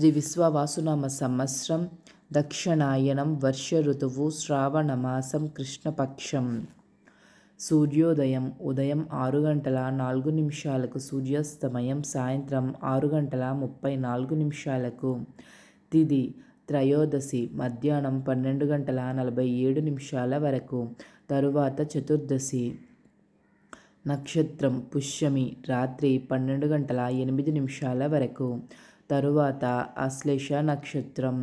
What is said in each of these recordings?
శ్రీ విశ్వవాసునామ సంవత్సరం దక్షిణాయనం వర్ష ఋతువు శ్రావణమాసం కృష్ణపక్షం. సూర్యోదయం ఉదయం 6 గంటల 4 నిమిషాలకు, సూర్యాస్తమయం సాయంత్రం 6 గంటల 34 నిమిషాలకు. తిథి త్రయోదశి మధ్యాహ్నం 12 గంటల 47 నిమిషాల వరకు. తరువాత చతుర్దశి. నక్షత్రం పుష్యమి రాత్రి 12 గంటల 8 నిమిషాల వరకు. తరువాత ఆశ్లేష నక్షత్రం.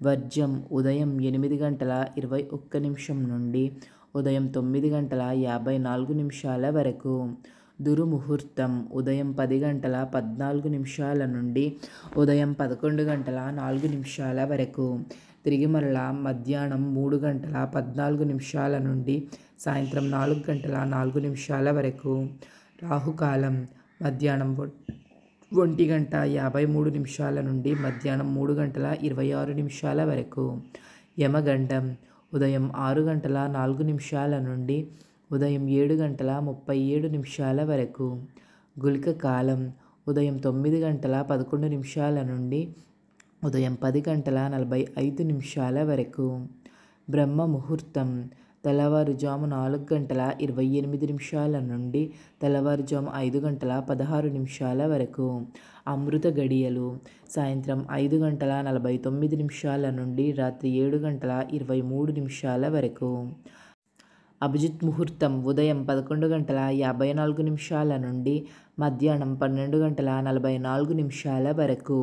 వర్జ్యం ఉదయం 8 గంటల 21 నిమిషం నుండి ఉదయం 9 గంటల 54 నిమిషాల వరకు. దుర్ముహూర్తం ఉదయం 10 గంటల 14 నిమిషాల నుండి ఉదయం 11 గంటల 4 నిమిషాల వరకు. తిరిగి మరలా మధ్యాహ్నం 3 గంటల 14 నిమిషాల నుండి సాయంత్రం 4 గంటల 4 నిమిషాల వరకు. రాహుకాలం మధ్యాహ్నం 1 గంట 53 నిమిషాల నుండి మధ్యాహ్నం 3 గంటల 26 నిమిషాల వరకు. యమగండం ఉదయం 6 గంటల 4 నిమిషాల నుండి ఉదయం 7 గంటల 37 నిమిషాల వరకు. గుళిక కాలం ఉదయం 9 గంటల 11 నిమిషాల నుండి ఉదయం 10 గంటల 45 నిమిషాల వరకు. బ్రహ్మ ముహూర్తం తెల్లవారుజాము 4 గంటల 28 నిమిషాల నుండి తెల్లవారుజాము 5 గంటల 16 నిమిషాల వరకు. అమృత గడియలు సాయంత్రం 5 గంటల 49 నిమిషాల నుండి రాత్రి 7 గంటల 23 నిమిషాల వరకు. అభిజిత్ ముహూర్తం ఉదయం 11 గంటల 54 నిమిషాల నుండి మధ్యాహ్నం 12 గంటల 44 నిమిషాల వరకు.